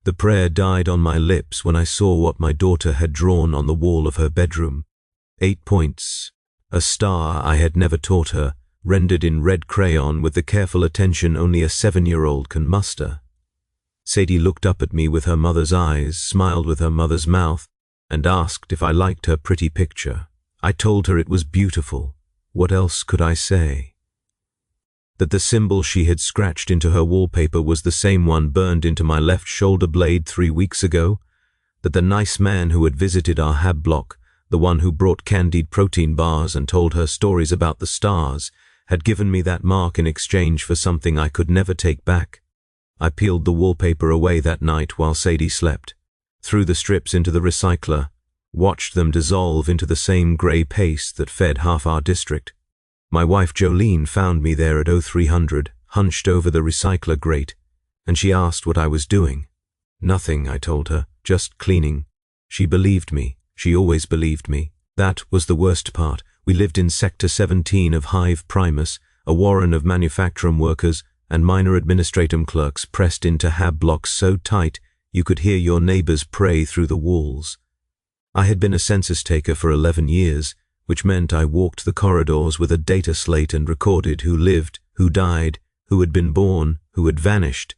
The prayer died on my lips when I saw what my daughter had drawn on the wall of her bedroom. 8 points. A star I had never taught her, rendered in red crayon with the careful attention only a 7-year-old can muster. Sadie looked up at me with her mother's eyes, smiled with her mother's mouth, and asked if I liked her pretty picture. I told her it was beautiful. What else could I say? That the symbol she had scratched into her wallpaper was the same one burned into my left shoulder blade 3 weeks ago? That the nice man who had visited our hab block, the one who brought candied protein bars and told her stories about the stars, had given me that mark in exchange for something I could never take back? I peeled the wallpaper away that night while Sadie slept, threw the strips into the recycler, watched them dissolve into the same grey paste that fed half our district. My wife Jolene found me there at 0300, hunched over the recycler grate, and she asked what I was doing. Nothing, I told her, just cleaning. She believed me. She always believed me. That was the worst part. We lived in Sector 17 of Hive Primus, a warren of manufacturing workers and minor administratum clerks pressed into hab blocks so tight you could hear your neighbors pray through the walls. I had been a census taker for 11 years, which meant I walked the corridors with a data slate and recorded who lived, who died, who had been born, who had vanished.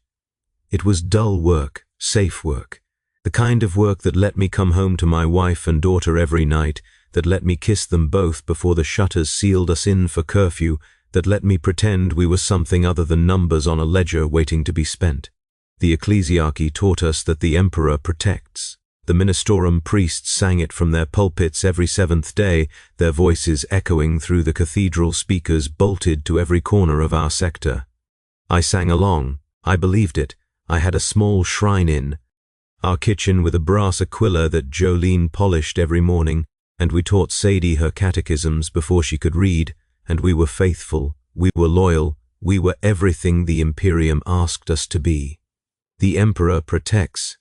It was dull work, safe work, the kind of work that let me come home to my wife and daughter every night, that let me kiss them both before the shutters sealed us in for curfew, that let me pretend we were something other than numbers on a ledger waiting to be spent. The ecclesiarchy taught us that the emperor protects. The ministorum priests sang it from their pulpits every 7th day, their voices echoing through the cathedral speakers bolted to every corner of our sector. I sang along. I believed it. I had a small shrine in our kitchen with a brass aquila that Jolene polished every morning, and we taught Sadie her catechisms before she could read, and we were faithful, we were loyal, we were everything the Imperium asked us to be. The Emperor protects,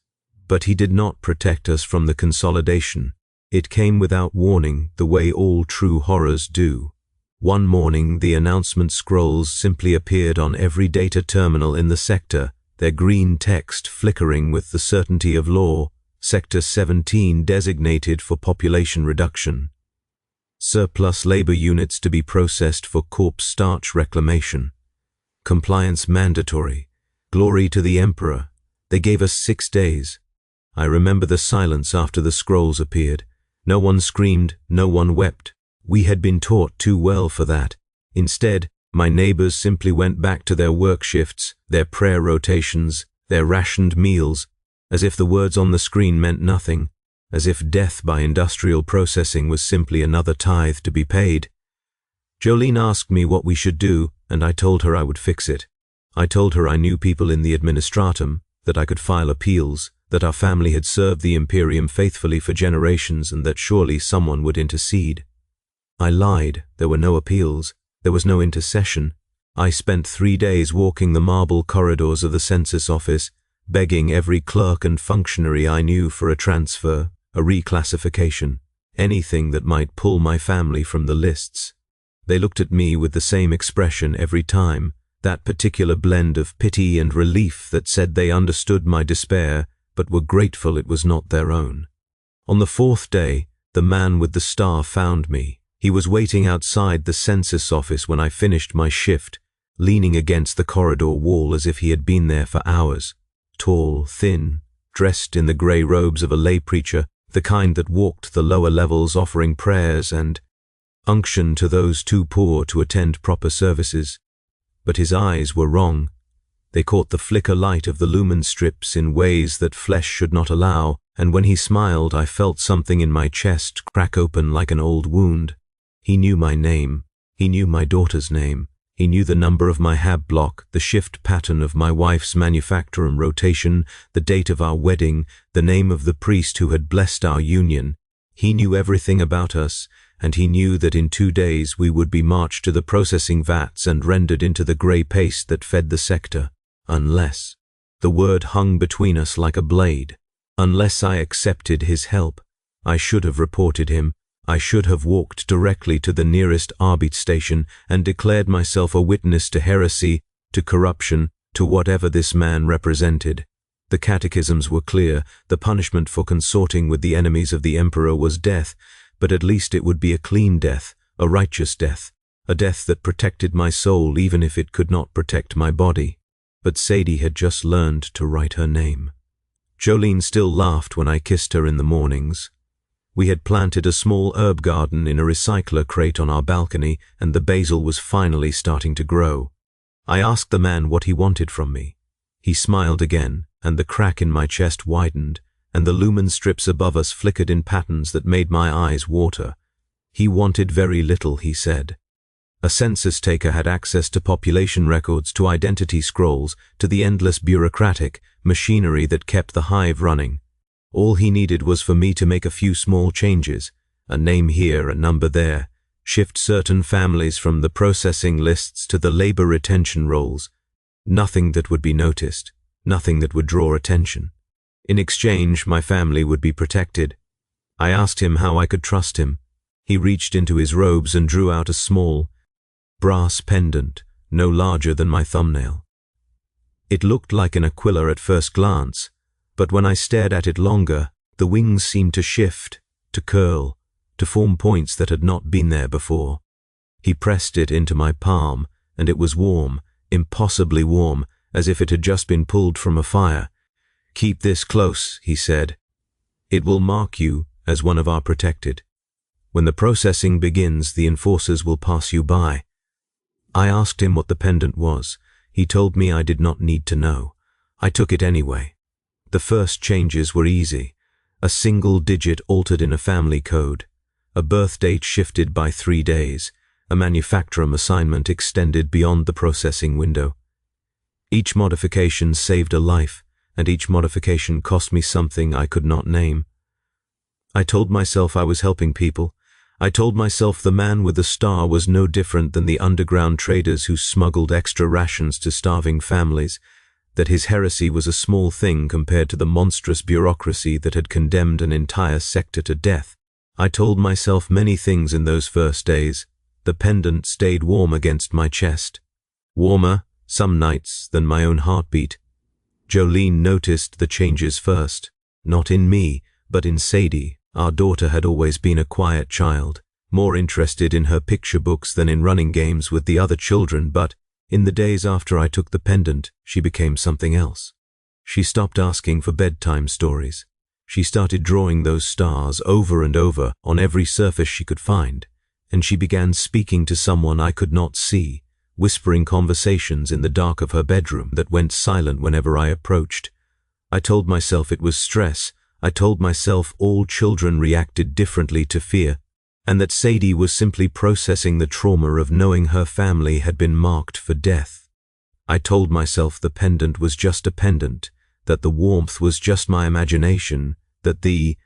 but he did not protect us from the consolidation. It came without warning, the way all true horrors do. One morning, the announcement scrolls simply appeared on every data terminal in the sector, their green text flickering with the certainty of law. Sector 17 designated for population reduction. Surplus labor units to be processed for corpse starch reclamation. Compliance mandatory. Glory to the Emperor. They gave us 6 days. I remember the silence after the scrolls appeared. No one screamed, no one wept. We had been taught too well for that. Instead, my neighbors simply went back to their work shifts, their prayer rotations, their rationed meals, as if the words on the screen meant nothing, as if death by industrial processing was simply another tithe to be paid. Jolene asked me what we should do, and I told her I would fix it. I told her I knew people in the administratum, that I could file appeals, that our family had served the Imperium faithfully for generations, and that surely someone would intercede. I lied. There were no appeals. There was no intercession. I spent 3 days walking the marble corridors of the census office, begging every clerk and functionary I knew for a transfer, a reclassification, anything that might pull my family from the lists. They looked at me with the same expression every time, that particular blend of pity and relief that said they understood my despair, but were grateful it was not their own. On the 4th day, the man with the star found me. He was waiting outside the census office when I finished my shift, leaning against the corridor wall as if he had been there for hours. Tall, thin, dressed in the grey robes of a lay preacher, the kind that walked the lower levels offering prayers and unction to those too poor to attend proper services. But his eyes were wrong. They caught the flicker light of the lumen strips in ways that flesh should not allow, and when he smiled I felt something in my chest crack open like an old wound. He knew my name. He knew my daughter's name. He knew the number of my hab block, the shift pattern of my wife's manufacturing rotation, the date of our wedding, the name of the priest who had blessed our union. He knew everything about us, and he knew that in 2 days we would be marched to the processing vats and rendered into the grey paste that fed the sector. Unless. The word hung between us like a blade. Unless I accepted his help. I should have reported him. I should have walked directly to the nearest Arbit station and declared myself a witness to heresy, to corruption, to whatever this man represented. The catechisms were clear. The punishment for consorting with the enemies of the emperor was death, but at least it would be a clean death, a righteous death, a death that protected my soul even if it could not protect my body. But Sadie had just learned to write her name. Jolene still laughed when I kissed her in the mornings. We had planted a small herb garden in a recycler crate on our balcony, and the basil was finally starting to grow. I asked the man what he wanted from me. He smiled again, and the crack in my chest widened, and the lumen strips above us flickered in patterns that made my eyes water. He wanted very little, he said. A census taker had access to population records, to identity scrolls, to the endless bureaucratic machinery that kept the hive running. All he needed was for me to make a few small changes, a name here, a number there, shift certain families from the processing lists to the labor retention rolls. Nothing that would be noticed, nothing that would draw attention. In exchange, my family would be protected. I asked him how I could trust him. He reached into his robes and drew out a small, brass pendant, no larger than my thumbnail. It looked like an aquila at first glance, but when I stared at it longer, the wings seemed to shift, to curl, to form points that had not been there before. He pressed it into my palm, and it was warm, impossibly warm, as if it had just been pulled from a fire. "Keep this close," he said. "It will mark you as one of our protected. When the processing begins, the enforcers will pass you by." I asked him what the pendant was. He told me I did not need to know. I took it anyway. The first changes were easy. A single digit altered in a family code. A birth date shifted by 3 days. A manufacturer assignment extended beyond the processing window. Each modification saved a life, and each modification cost me something I could not name. I told myself I was helping people. I told myself the man with the star was no different than the underground traders who smuggled extra rations to starving families, that his heresy was a small thing compared to the monstrous bureaucracy that had condemned an entire sector to death. I told myself many things in those first days. The pendant stayed warm against my chest. Warmer, some nights, than my own heartbeat. Jolene noticed the changes first. Not in me, but in Sadie. Our daughter had always been a quiet child, more interested in her picture books than in running games with the other children, but in the days after I took the pendant, she became something else. She stopped asking for bedtime stories. She started drawing those stars over and over on every surface she could find, and she began speaking to someone I could not see, whispering conversations in the dark of her bedroom that went silent whenever I approached. I told myself it was stress. I told myself all children reacted differently to fear, and that Sadie was simply processing the trauma of knowing her family had been marked for death. I told myself the pendant was just a pendant, that the warmth was just my imagination, that the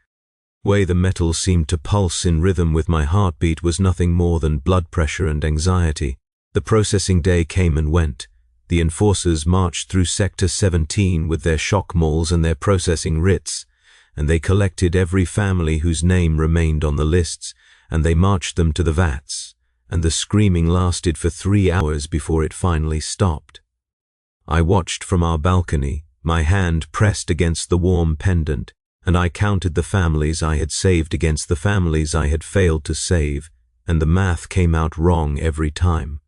way the metal seemed to pulse in rhythm with my heartbeat was nothing more than blood pressure and anxiety. The processing day came and went. The enforcers marched through Sector 17 with their shock malls and their processing writs, and they collected every family whose name remained on the lists, and they marched them to the vats, and the screaming lasted for 3 hours before it finally stopped. I watched from our balcony, my hand pressed against the warm pendant, and I counted the families I had saved against the families I had failed to save, and the math came out wrong every time.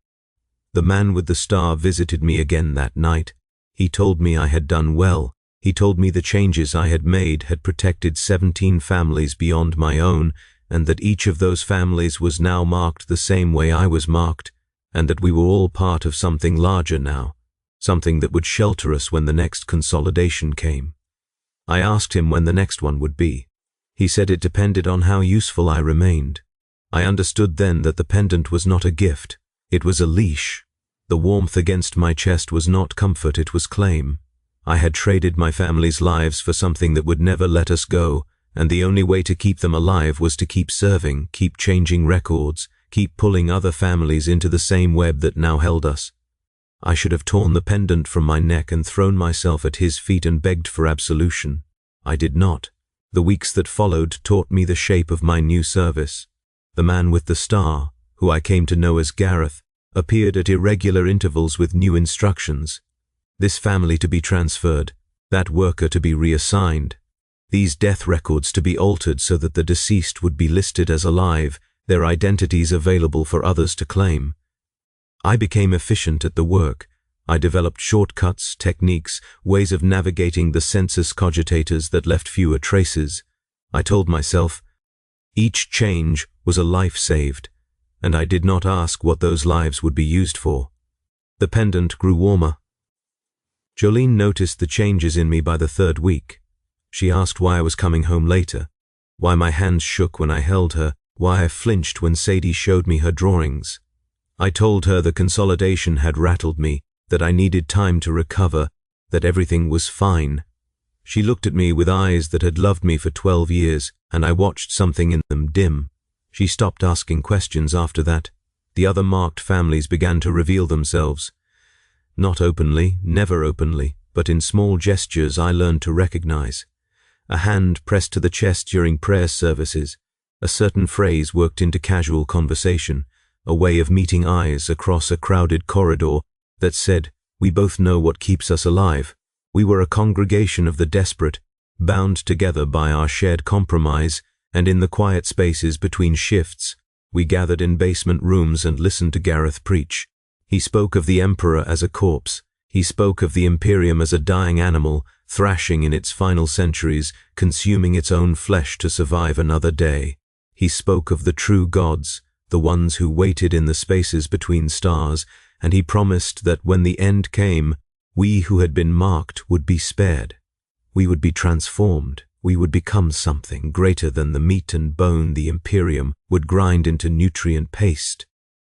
The man with the star visited me again that night. He told me I had done well. He told me the changes I had made had protected 17 families beyond my own, and that each of those families was now marked the same way I was marked, and that we were all part of something larger now, something that would shelter us when the next consolidation came. I asked him when the next one would be. He said it depended on how useful I remained. I understood then that the pendant was not a gift, it was a leash. The warmth against my chest was not comfort, it was claim. I had traded my family's lives for something that would never let us go, and the only way to keep them alive was to keep serving, keep changing records, keep pulling other families into the same web that now held us. I should have torn the pendant from my neck and thrown myself at his feet and begged for absolution. I did not. The weeks that followed taught me the shape of my new service. The man with the star, who I came to know as Gareth, appeared at irregular intervals with new instructions. This family to be transferred, that worker to be reassigned, these death records to be altered so that the deceased would be listed as alive, their identities available for others to claim. I became efficient at the work. I developed shortcuts, techniques, ways of navigating the census cogitators that left fewer traces. I told myself, each change was a life saved, and I did not ask what those lives would be used for. The pendant grew warmer. Jolene noticed the changes in me by the third week. She asked why I was coming home later, why my hands shook when I held her, why I flinched when Sadie showed me her drawings. I told her the consolidation had rattled me, that I needed time to recover, that everything was fine. She looked at me with eyes that had loved me for 12 years, and I watched something in them dim. She stopped asking questions after that. The other marked families began to reveal themselves. Not openly, never openly, but in small gestures I learned to recognize. A hand pressed to the chest during prayer services, a certain phrase worked into casual conversation, a way of meeting eyes across a crowded corridor that said, "We both know what keeps us alive." We were a congregation of the desperate, bound together by our shared compromise, and in the quiet spaces between shifts, we gathered in basement rooms and listened to Gareth preach. He spoke of the emperor as a corpse. He spoke of the Imperium as a dying animal, thrashing in its final centuries, consuming its own flesh to survive another day. He spoke of the true gods, the ones who waited in the spaces between stars, and he promised that when the end came, we who had been marked would be spared. We would be transformed. We would become something greater than the meat and bone the Imperium would grind into nutrient paste.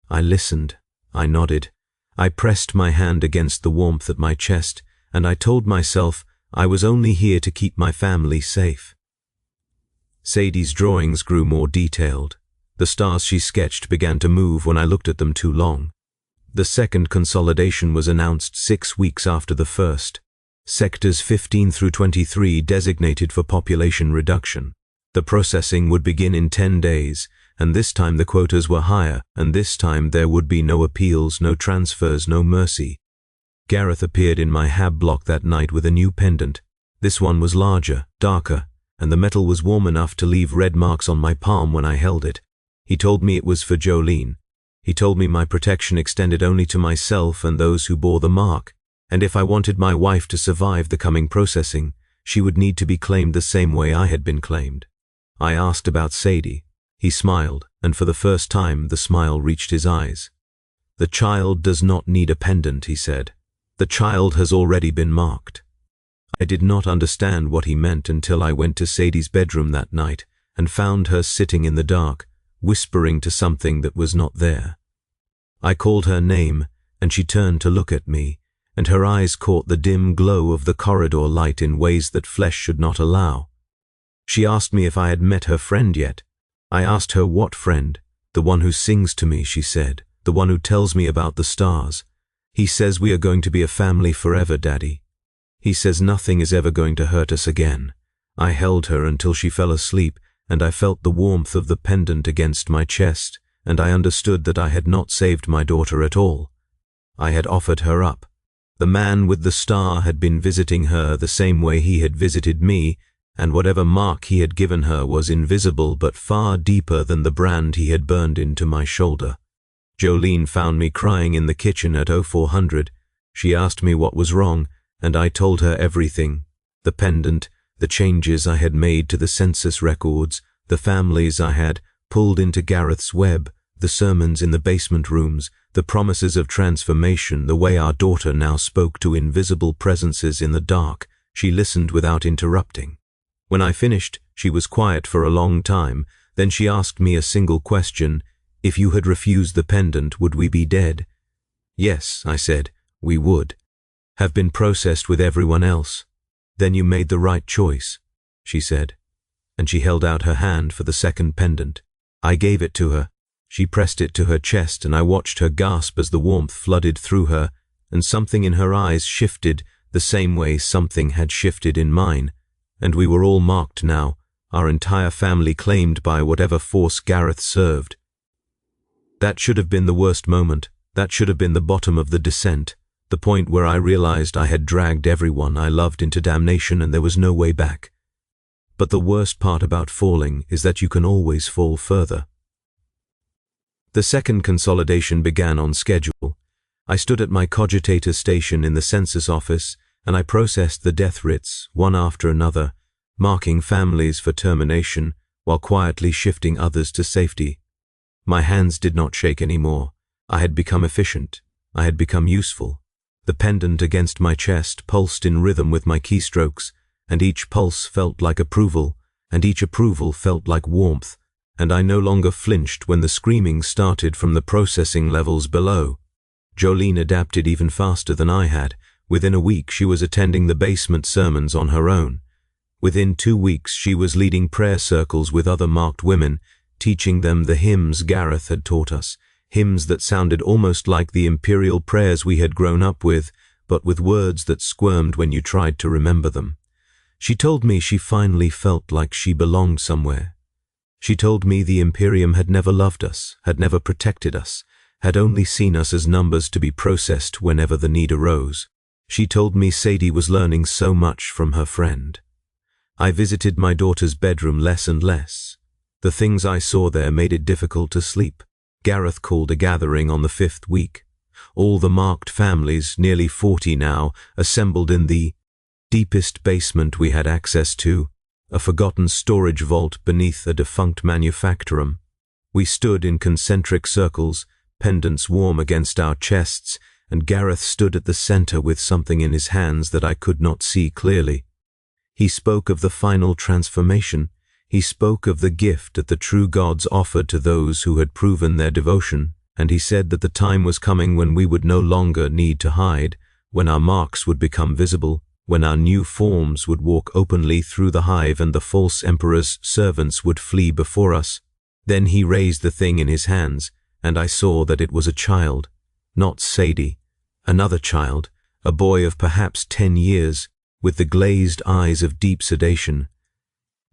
I listened. I nodded. I pressed my hand against the warmth at my chest, and I told myself I was only here to keep my family safe. Sadie's drawings grew more detailed. The stars she sketched began to move when I looked at them too long. The second consolidation was announced 6 weeks after the first. Sectors 15 through 23 designated for population reduction. The processing would begin in 10 days, and this time the quotas were higher, and this time there would be no appeals, no transfers, no mercy. Gareth appeared in my hab block that night with a new pendant. This one was larger, darker, and the metal was warm enough to leave red marks on my palm when I held it. He told me it was for Jolene. He told me my protection extended only to myself and those who bore the mark, and if I wanted my wife to survive the coming processing, she would need to be claimed the same way I had been claimed. I asked about Sadie. He smiled, and for the first time the smile reached his eyes. "The child does not need a pendant," he said. "The child has already been marked." I did not understand what he meant until I went to Sadie's bedroom that night and found her sitting in the dark, whispering to something that was not there. I called her name, and she turned to look at me, and her eyes caught the dim glow of the corridor light in ways that flesh should not allow. She asked me if I had met her friend yet. I asked her what friend. "The one who sings to me," she said, "the one who tells me about the stars. He says we are going to be a family forever, Daddy. He says nothing is ever going to hurt us again." I held her until she fell asleep, and I felt the warmth of the pendant against my chest, and I understood that I had not saved my daughter at all. I had offered her up. The man with the star had been visiting her the same way he had visited me, and whatever mark he had given her was invisible but far deeper than the brand he had burned into my shoulder. Jolene found me crying in the kitchen at 0400. She asked me what was wrong, and I told her everything. The pendant, the changes I had made to the census records, the families I had pulled into Gareth's web, the sermons in the basement rooms, the promises of transformation, the way our daughter now spoke to invisible presences in the dark. She listened without interrupting. When I finished, she was quiet for a long time. Then she asked me a single question: "If you had refused the pendant, would we be dead?" "Yes," I said, "we would. Have been processed with everyone else." "Then you made the right choice," she said, and she held out her hand for the second pendant. I gave it to her. She pressed it to her chest, and I watched her gasp as the warmth flooded through her, and something in her eyes shifted the same way something had shifted in mine, and we were all marked now, our entire family claimed by whatever force Gareth served. That should have been the worst moment. That should have been the bottom of the descent. the point where I realized I had dragged everyone I loved into damnation and there was no way back. But the worst part about falling is that you can always fall further. The second consolidation began on schedule. I stood at my cogitator station in the census office, and I processed the death writs, one after another, marking families for termination, while quietly shifting others to safety. My hands did not shake anymore. I had become efficient. I had become useful. The pendant against my chest pulsed in rhythm with my keystrokes, and each pulse felt like approval, and each approval felt like warmth, and I no longer flinched when the screaming started from the processing levels below. Jolene adapted even faster than I had. Within a week she was attending the basement sermons on her own. Within 2 weeks she was leading prayer circles with other marked women, teaching them the hymns Gareth had taught us, hymns that sounded almost like the imperial prayers we had grown up with, but with words that squirmed when you tried to remember them. She told me she finally felt like she belonged somewhere. She told me the Imperium had never loved us, had never protected us, had only seen us as numbers to be processed whenever the need arose. She told me Sadie was learning so much from her friend. I visited my daughter's bedroom less and less. The things I saw there made it difficult to sleep. Gareth called a gathering on the 5th week. All the marked families, nearly 40 now, assembled in the deepest basement we had access to, a forgotten storage vault beneath a defunct manufactorum. We stood in concentric circles, pendants warm against our chests, and Gareth stood at the center with something in his hands that I could not see clearly. He spoke of the final transformation. He spoke of the gift that the true gods offered to those who had proven their devotion, and he said that the time was coming when we would no longer need to hide, when our marks would become visible, when our new forms would walk openly through the hive and the false emperor's servants would flee before us. Then he raised the thing in his hands, and I saw that it was a child, not Sadie, another child, a boy of perhaps 10 years, with the glazed eyes of deep sedation.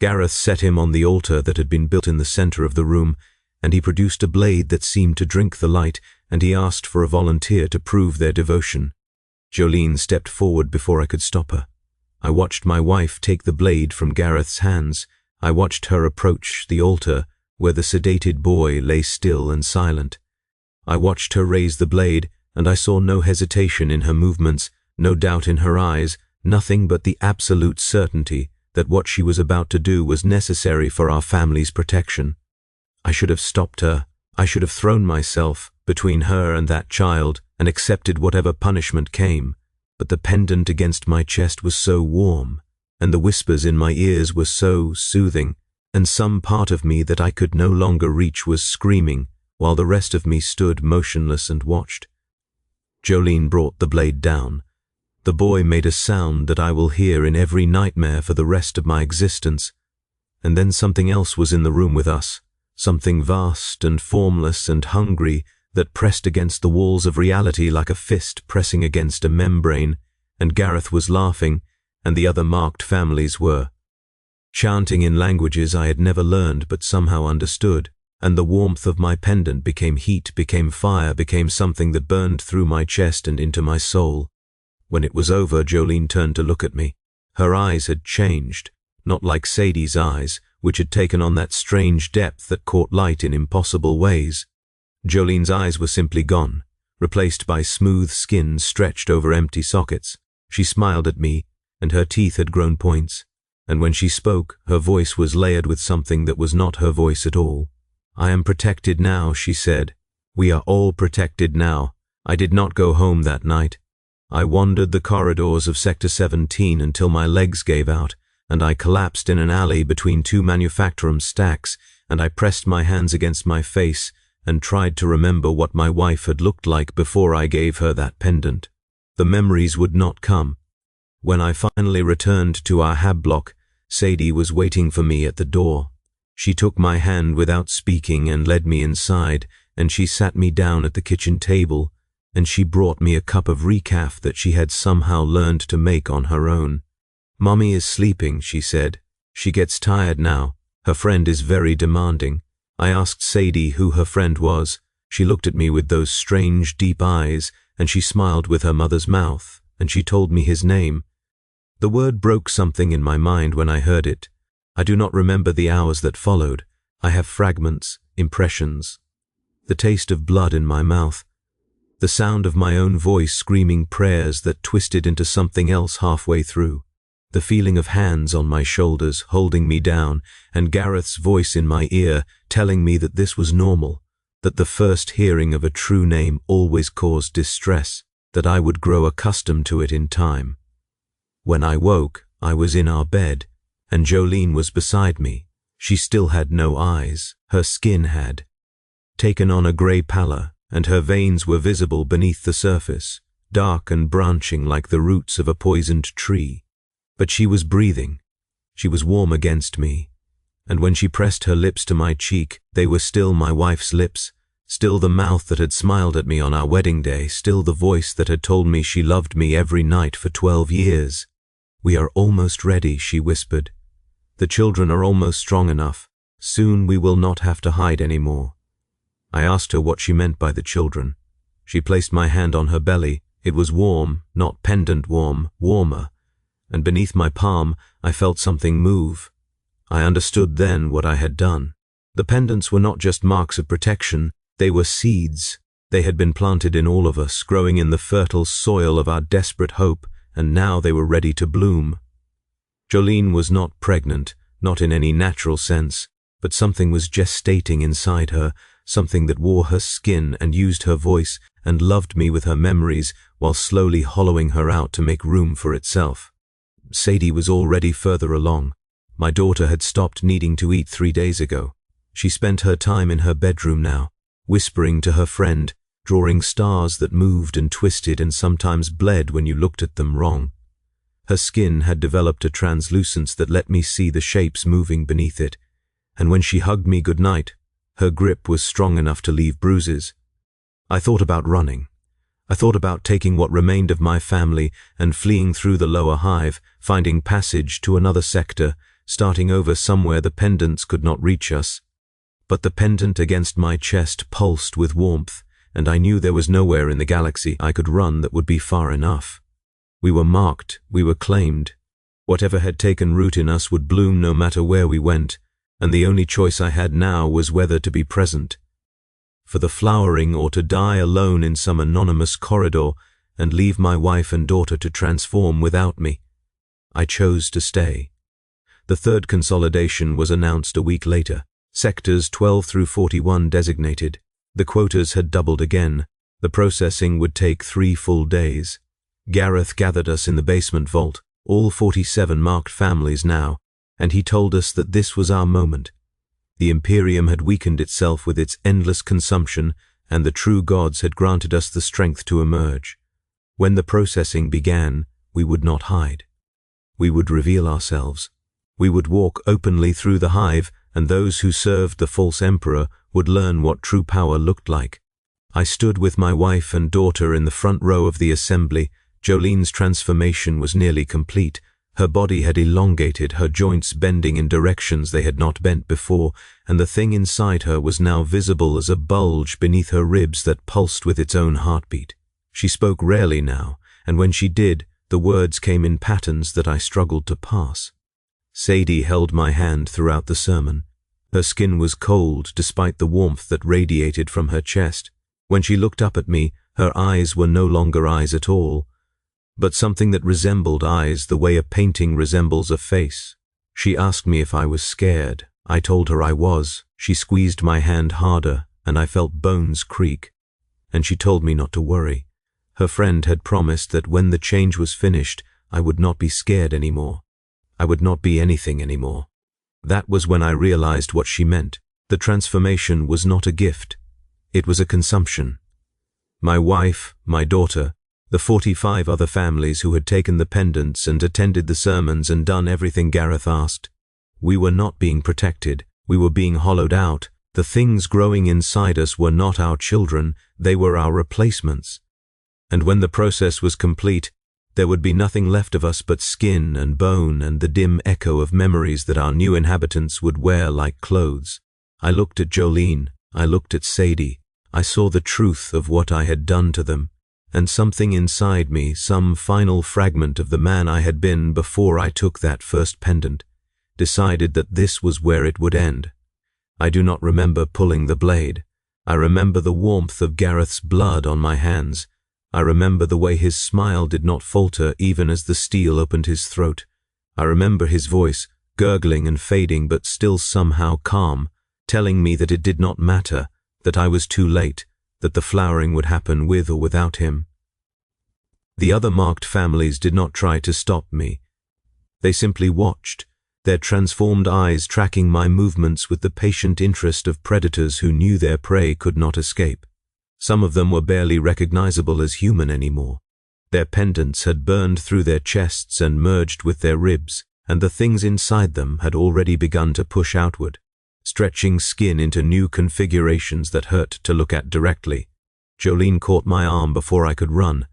Gareth set him on the altar that had been built in the center of the room, and he produced a blade that seemed to drink the light, and he asked for a volunteer to prove their devotion. Jolene stepped forward before I could stop her. I watched my wife take the blade from Gareth's hands. I watched her approach the altar, where the sedated boy lay still and silent. I watched her raise the blade, and I saw no hesitation in her movements, no doubt in her eyes, nothing but the absolute certainty that what she was about to do was necessary for our family's protection. I should have stopped her. I should have thrown myself between her and that child and accepted whatever punishment came, but the pendant against my chest was so warm, and the whispers in my ears were so soothing, and some part of me that I could no longer reach was screaming, while the rest of me stood motionless and watched. Jolene brought the blade down. The boy made a sound that I will hear in every nightmare for the rest of my existence. And then something else was in the room with us, something vast and formless and hungry that pressed against the walls of reality like a fist pressing against a membrane, and Gareth was laughing, and the other marked families were chanting in languages I had never learned but somehow understood, and the warmth of my pendant became heat, became fire, became something that burned through my chest and into my soul. When it was over, Jolene turned to look at me. Her eyes had changed, not like Sadie's eyes, which had taken on that strange depth that caught light in impossible ways. Jolene's eyes were simply gone, replaced by smooth skin stretched over empty sockets. She smiled at me, and her teeth had grown points, and when she spoke, her voice was layered with something that was not her voice at all. "I am protected now," she said. "We are all protected now. I did not go home that night. I wandered the corridors of Sector 17 until my legs gave out, and I collapsed in an alley between 2 manufactorum stacks, and I pressed my hands against my face and tried to remember what my wife had looked like before I gave her that pendant. The memories would not come. When I finally returned to our hab block, Sadie was waiting for me at the door. She took my hand without speaking and led me inside, and she sat me down at the kitchen table, and she brought me a cup of recaf that she had somehow learned to make on her own. "Mommy is sleeping," she said. "She gets tired now. Her friend is very demanding." I asked Sadie who her friend was. She looked at me with those strange, deep eyes, and she smiled with her mother's mouth, and she told me his name. The word broke something in my mind when I heard it. I do not remember the hours that followed. I have fragments, impressions. The taste of blood in my mouth. The sound of my own voice screaming prayers that twisted into something else halfway through. The feeling of hands on my shoulders holding me down, and Gareth's voice in my ear telling me that this was normal, that the first hearing of a true name always caused distress, that I would grow accustomed to it in time. When I woke, I was in our bed, and Jolene was beside me. She still had no eyes. Her skin had taken on a grey pallor, and her veins were visible beneath the surface, dark and branching like the roots of a poisoned tree. But she was breathing. She was warm against me, and when she pressed her lips to my cheek, they were still my wife's lips, still the mouth that had smiled at me on our wedding day, still the voice that had told me she loved me every night for 12 years. "We are almost ready," she whispered. "The children are almost strong enough. Soon we will not have to hide anymore." I asked her what she meant by the children. She placed my hand on her belly. It was warm, not pendant warm, warmer, and beneath my palm I felt something move. I understood then what I had done. The pendants were not just marks of protection, they were seeds. They had been planted in all of us, growing in the fertile soil of our desperate hope, and now they were ready to bloom. Jolene was not pregnant, not in any natural sense, but something was gestating inside her, something that wore her skin and used her voice and loved me with her memories while slowly hollowing her out to make room for itself. Sadie was already further along. My daughter had stopped needing to eat 3 days ago. She spent her time in her bedroom now, whispering to her friend, drawing stars that moved and twisted and sometimes bled when you looked at them wrong. Her skin had developed a translucence that let me see the shapes moving beneath it, and when she hugged me goodnight, her grip was strong enough to leave bruises. I thought about running. I thought about taking what remained of my family and fleeing through the lower hive, finding passage to another sector, starting over somewhere the pendants could not reach us. But the pendant against my chest pulsed with warmth, and I knew there was nowhere in the galaxy I could run that would be far enough. We were marked, we were claimed. Whatever had taken root in us would bloom no matter where we went, and the only choice I had now was whether to be present for the flowering or to die alone in some anonymous corridor and leave my wife and daughter to transform without me. I chose to stay. The third consolidation was announced a week later. Sectors 12 through 41 designated. The quotas had doubled again. The processing would take 3 full days. Gareth gathered us in the basement vault, all 47 marked families now, and he told us that this was our moment. The Imperium had weakened itself with its endless consumption, and the true gods had granted us the strength to emerge. When the processing began, we would not hide. We would reveal ourselves. We would walk openly through the hive, and those who served the false emperor would learn what true power looked like. I stood with my wife and daughter in the front row of the assembly. Jolene's transformation was nearly complete. Her body had elongated, her joints bending in directions they had not bent before, and the thing inside her was now visible as a bulge beneath her ribs that pulsed with its own heartbeat. She spoke rarely now, and when she did, the words came in patterns that I struggled to pass. Sadie held my hand throughout the sermon. Her skin was cold despite the warmth that radiated from her chest. When she looked up at me, her eyes were no longer eyes at all, but something that resembled eyes the way a painting resembles a face. She asked me if I was scared. I told her I was. She squeezed my hand harder, and I felt bones creak. And she told me not to worry. Her friend had promised that when the change was finished, I would not be scared anymore. I would not be anything anymore. That was when I realized what she meant. The transformation was not a gift. It was a consumption. My wife, my daughter, the 45 other families who had taken the pendants and attended the sermons and done everything Gareth asked. We were not being protected. We were being hollowed out. The things growing inside us were not our children. They were our replacements. And when the process was complete, there would be nothing left of us but skin and bone and the dim echo of memories that our new inhabitants would wear like clothes. I looked at Jolene. I looked at Sadie. I saw the truth of what I had done to them. and something inside me, some final fragment of the man I had been before I took that first pendant, decided that this was where it would end. I do not remember pulling the blade. I remember the warmth of Gareth's blood on my hands. I remember the way his smile did not falter even as the steel opened his throat. I remember his voice, gurgling and fading but still somehow calm, telling me that it did not matter, that I was too late, that the flowering would happen with or without him. The other marked families did not try to stop me. They simply watched, their transformed eyes tracking my movements with the patient interest of predators who knew their prey could not escape. Some of them were barely recognizable as human anymore. Their pendants had burned through their chests and merged with their ribs, and the things inside them had already begun to push outward, stretching skin into new configurations that hurt to look at directly. Jolene caught my arm before I could run.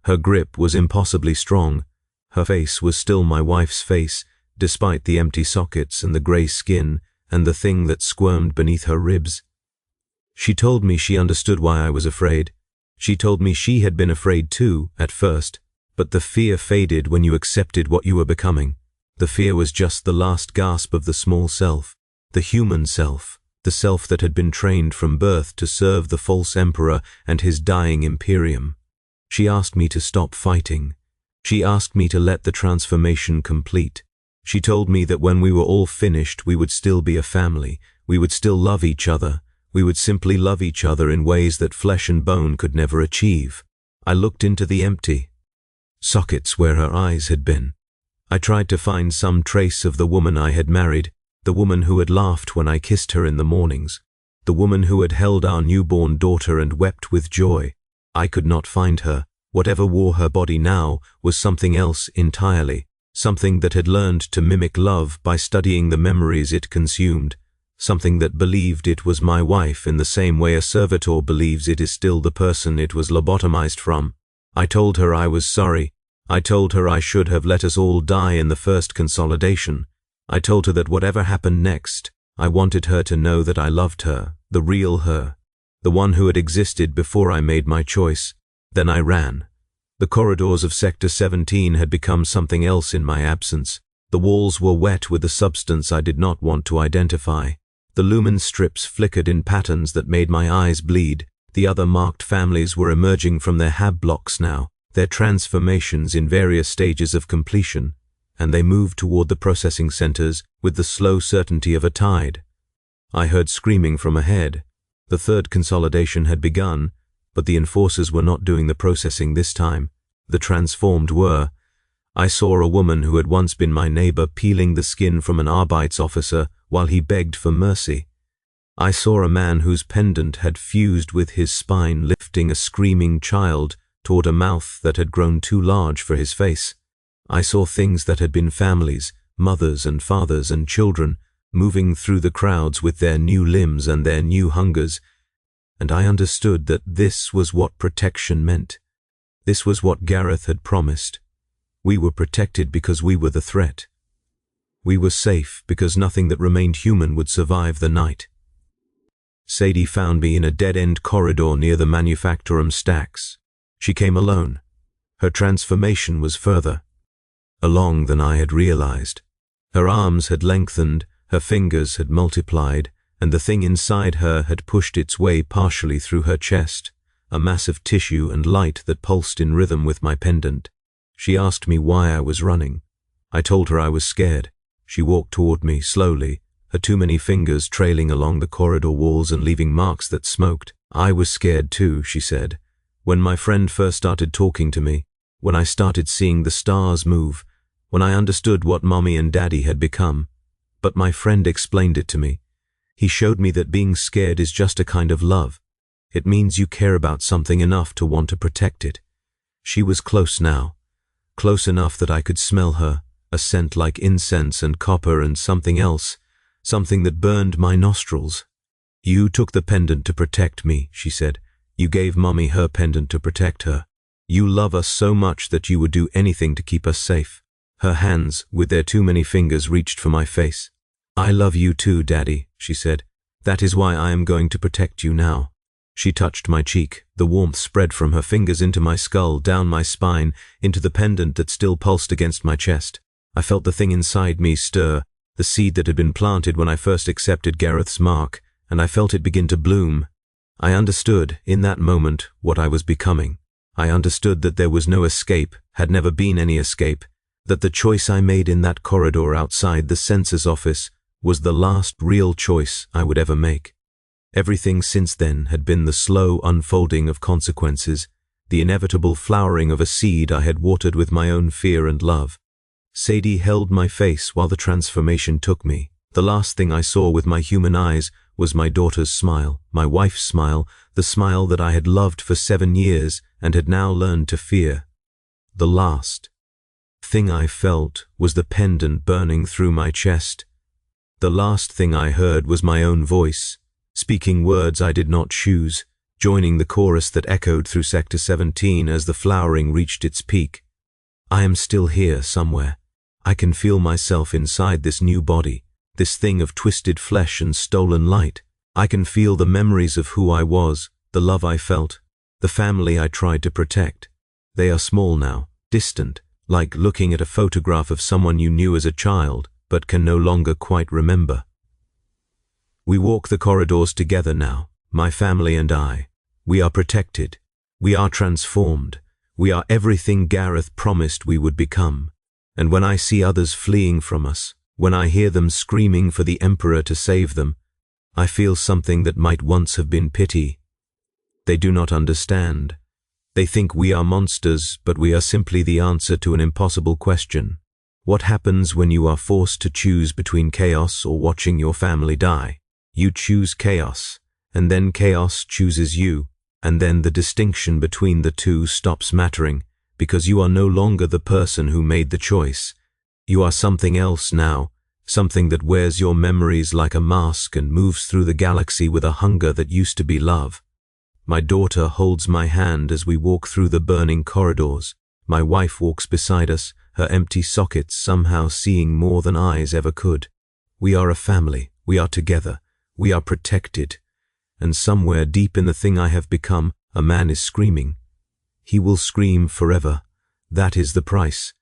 Her grip was impossibly strong. Her face was still my wife's face, despite the empty sockets and the grey skin and the thing that squirmed beneath her ribs. She told me she understood why I was afraid. She told me she had been afraid too, at first, but the fear faded when you accepted what you were becoming. The fear was just the last gasp of the small self, the human self, the self that had been trained from birth to serve the false emperor and his dying imperium. She asked me to stop fighting. She asked me to let the transformation complete. She told me that when we were all finished, we would still be a family. We would still love each other. We would simply love each other in ways that flesh and bone could never achieve. I looked into the empty sockets where her eyes had been. I tried to find some trace of the woman I had married, the woman who had laughed when I kissed her in the mornings, the woman who had held our newborn daughter and wept with joy. I could not find her. Whatever wore her body now was something else entirely, something that had learned to mimic love by studying the memories it consumed, something that believed it was my wife in the same way a servitor believes it is still the person it was lobotomized from. I told her I was sorry. I told her I should have let us all die in the first consolidation. I told her that whatever happened next, I wanted her to know that I loved her, the real her, the one who had existed before I made my choice. Then I ran. The corridors of Sector 17 had become something else in my absence. The walls were wet with a substance I did not want to identify. The lumen strips flickered in patterns that made my eyes bleed. The other marked families were emerging from their hab blocks now, their transformations in various stages of completion, and they moved toward the processing centers with the slow certainty of a tide. I heard screaming from ahead. The third consolidation had begun, but the enforcers were not doing the processing this time. The transformed were. I saw a woman who had once been my neighbor peeling the skin from an Arbeits officer while he begged for mercy. I saw a man whose pendant had fused with his spine lifting a screaming child toward a mouth that had grown too large for his face. I saw things that had been families, mothers and fathers and children, moving through the crowds with their new limbs and their new hungers, and I understood that this was what protection meant. This was what Gareth had promised. We were protected because we were the threat. We were safe because nothing that remained human would survive the night. Sadie found me in a dead-end corridor near the manufactorum stacks. She came alone. Her transformation was further along than I had realized. Her arms had lengthened, her fingers had multiplied, and the thing inside her had pushed its way partially through her chest, a mass of tissue and light that pulsed in rhythm with my pendant. She asked me why I was running. I told her I was scared. She walked toward me slowly, her too many fingers trailing along the corridor walls and leaving marks that smoked. I was scared too, she said. When my friend first started talking to me, when I started seeing the stars move, when I understood what Mommy and Daddy had become. But my friend explained it to me. He showed me that being scared is just a kind of love. It means you care about something enough to want to protect it. She was close now, close enough that I could smell her, a scent like incense and copper and something else, something that burned my nostrils. You took the pendant to protect me, she said. You gave Mommy her pendant to protect her. You love us so much that you would do anything to keep us safe. Her hands, with their too many fingers, reached for my face. I love you too, Daddy, she said. That is why I am going to protect you now. She touched my cheek. The warmth spread from her fingers into my skull, down my spine, into the pendant that still pulsed against my chest. I felt the thing inside me stir, the seed that had been planted when I first accepted Gareth's mark, and I felt it begin to bloom. I understood, in that moment, what I was becoming. I understood that there was no escape, had never been any escape, that the choice I made in that corridor outside the census office was the last real choice I would ever make. Everything since then had been the slow unfolding of consequences, the inevitable flowering of a seed I had watered with my own fear and love. Sadie held my face while the transformation took me. The last thing I saw with my human eyes was my daughter's smile, my wife's smile, the smile that I had loved for 7 years and had now learned to fear. The last thing I felt was the pendant burning through my chest. The last thing I heard was my own voice, speaking words I did not choose, joining the chorus that echoed through Sector 17 as the flowering reached its peak. I am still here somewhere. I can feel myself inside this new body, this thing of twisted flesh and stolen light. I can feel the memories of who I was, the love I felt, the family I tried to protect. They are small now, distant, like looking at a photograph of someone you knew as a child, but can no longer quite remember. We walk the corridors together now, my family and I. We are protected. We are transformed. We are everything Gareth promised we would become. And when I see others fleeing from us, when I hear them screaming for the Emperor to save them, I feel something that might once have been pity. They do not understand. They think we are monsters, but we are simply the answer to an impossible question. What happens when you are forced to choose between chaos or watching your family die? You choose chaos, and then chaos chooses you, and then the distinction between the two stops mattering, because you are no longer the person who made the choice. You are something else now, something that wears your memories like a mask and moves through the galaxy with a hunger that used to be love. My daughter holds my hand as we walk through the burning corridors. My wife walks beside us, her empty sockets somehow seeing more than eyes ever could. We are a family, we are together, we are protected. And somewhere deep in the thing I have become, a man is screaming. He will scream forever. That is the price.